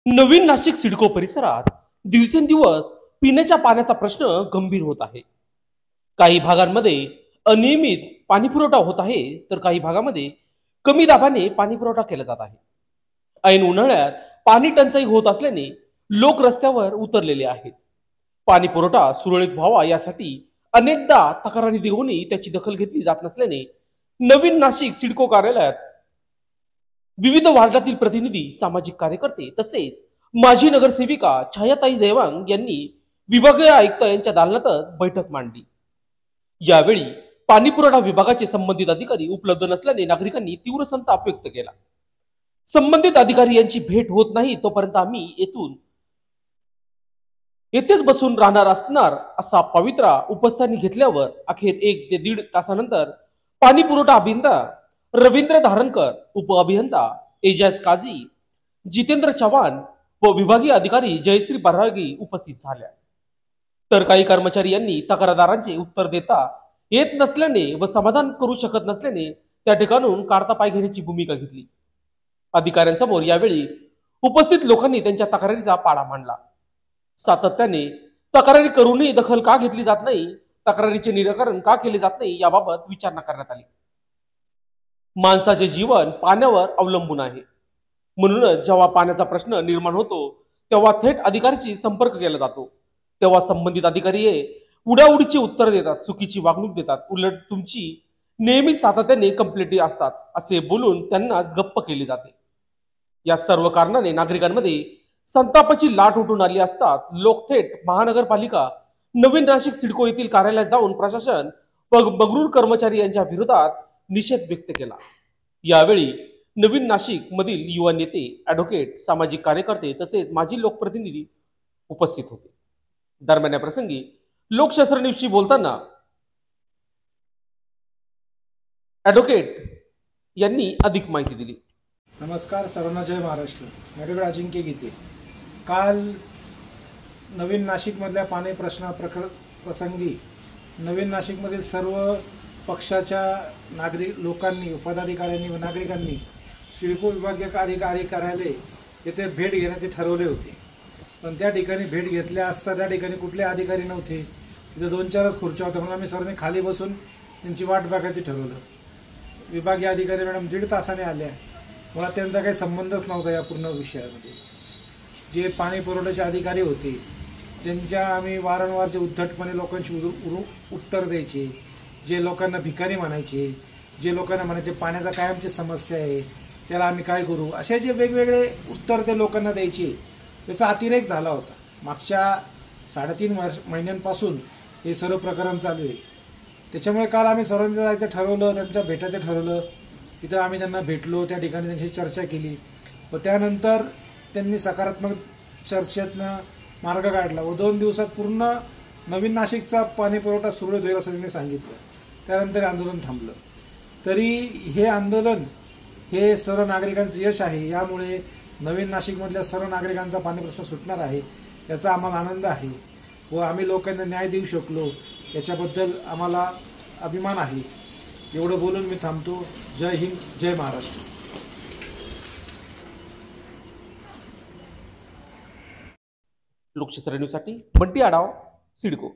नवीन नाशिक सिडको परिसरात दिवसेंदिवस पिण्याच्या पाण्याचा प्रश्न गंभीर होत आहे. काही भागांमध्ये अनियमित पाणी पुरवठा होत आहे, तर काही भागामध्ये कमी दाबाने पाणी पुरवठा केला जात आहे. ऐन उन्हाळ्यात पाणी टंचाई होत असल्याने लोक रस्त्यावर उतरलेले आहेत. पाणी पुरवठा सुरळीत व्हावा यासाठी अनेकदा तक्रारी देऊनही त्याची दखल घेतली जात नसल्याने नवीन नाशिक सिडको कार्यालयात विविध वार्डातील प्रतिनिधी, सामाजिक कार्यकर्ते तसेच माजी नगरसेविका छायाताई देवांग यांनी विभागीय आयुक्त यांच्या दालनात बैठक मांडली. यावेळी पाणी पुरवठा विभागाचे संबंधित अधिकारी उपलब्ध नसल्याने नागरिकांनी तीव्र संताप व्यक्त केला. संबंधित अधिकारी यांची भेट होत नाही तोपर्यंत आम्ही येथेच बसून राहणार असणार असा पवित्रा उपस्थानी घेतल्यावर अखेर 1 ते 1.5 तासानंतर पाणी पुरवठा अभियंता रवींद्र धारणकर, उप अभियंता एजाज काझी, जितेंद्र चव्हाण व विभागीय अधिकारी जयश्री बर्हागी उपस्थित झाल्या. तर काही कर्मचारी यांनी तक्रारदारांचे उत्तर देता येत नसल्याने व समाधान करू शकत नसल्याने त्या ठिकाणून काढता पाय घेण्याची भूमिका घेतली. अधिकाऱ्यांसमोर यावेळी उपस्थित लोकांनी त्यांच्या तक्रारीचा पाडा मांडला. सातत्याने तक्रारी करूनही दखल का घेतली जात नाही, तक्रारीचे निराकरण का केले जात नाही याबाबत विचारणा करण्यात आली. माणसाचे जीवन पाण्यावर अवलंबून आहे, म्हणूनच जेव्हा पाण्याचा प्रश्न निर्माण होतो तेव्हा थेट अधिकाऱ्याशी संपर्क केला जातो. तेव्हा संबंधित अधिकारी हे उडाउडीची उत्तर देतात, चुकीची वागणूक देतात, उलट तुमची नेहमीच सातत्याने कंप्लेंटी असतात असे बोलून त्यांनाच गप्प केले जाते. या सर्व कारणाने नागरिकांमध्ये संतापाची लाट उठून आली असतात लोक थेट महानगरपालिका नवीन नाशिक सिडको येथील कार्यालयात जाऊन प्रशासन व बगरूर कर्मचारी यांच्या विरोधात निषेध व्यक्त केला. यावेळी नवीन नाशिक मधील युवा नेते, ॲडव्होकेट, सामाजिक कार्यकर्ते तसेच माजी लोकप्रतिनिधी उपस्थित होते. दरम्यान या प्रसंगी लोकशास्त्र न्यूजशी बोलताना ॲडव्होकेट यांनी अधिक माहिती दिली. नमस्कार सर्वांना, जय महाराष्ट्र. ॲडव्होकेट अजिंक्य गीते. काल नवीन नाशिकमधल्या पाणी प्रसंगी नवीन नाशिकमधील सर्व पक्षाच्या लोकांनी, पदाधिकाऱ्यांनी व नागरिकांनी सिडको विभागीय कार्यकारी कार्यालय येथे भेट घेण्याचे ठरवले होते. पण त्या ठिकाणी भेट घेतल्या असता त्या ठिकाणी कुठले अधिकारी नव्हते. तिथे 2-4च खुर्च्या होत्या, म्हणून आम्ही सर्वांनी खाली बसून त्यांची वाट बघायची ठरवलं. विभागीय अधिकारी मॅडम 1.5 तासाने आल्या. मला त्यांचा काही संबंधच नव्हता या पूर्ण विषयामध्ये. जे पाणी पुरवठ्याचे अधिकारी होते ज्यांच्या आम्ही वारंवार जे उद्धटपणे लोकांशी उत्तर द्यायचे, जे लोकांना भिकारी म्हणायचे, जे लोकांना म्हणायचे पाण्याचा काय आमची समस्या आहे, त्याला आम्ही काय करू, असे जे वेगवेगळे उत्तर ते लोकांना द्यायचे, त्याचा अतिरेक झाला होता. मागच्या 3.5 महिन्यांपासून हे सर्व प्रकरण चालू आहे. त्याच्यामुळे काल आम्ही सर्वांनी जायचं ठरवलं, त्यांच्या भेटायचं ठरवलं. तिथं आम्ही त्यांना भेटलो, त्या ठिकाणी त्यांची चर्चा केली व त्यानंतर त्यांनी सकारात्मक चर्चेतनं मार्ग काढला व 2 दिवसात पूर्ण नवीन नाशिकचा पाणी पुरवठा सुरळीत होईल असं त्यांनी सांगितलं. त्यानंतर आंदोलन थांबलं. तरी हे आंदोलन हे सर्व नागरिकांचं यश आहे. यामुळे नवीन नाशिकमधल्या सर्व नागरिकांचा पाणी प्रश्न सुटणार आहे, याचा आम्हाला आनंद आहे व आम्ही लोकांना न्याय देऊ शकलो याच्याबद्दल आम्हाला अभिमान आहे. एवढं बोलून मी थांबतो. जय हिंद, जय महाराष्ट्र. लोकशास्त्र न्यूजसाठी बंटी आढाव, सिडको.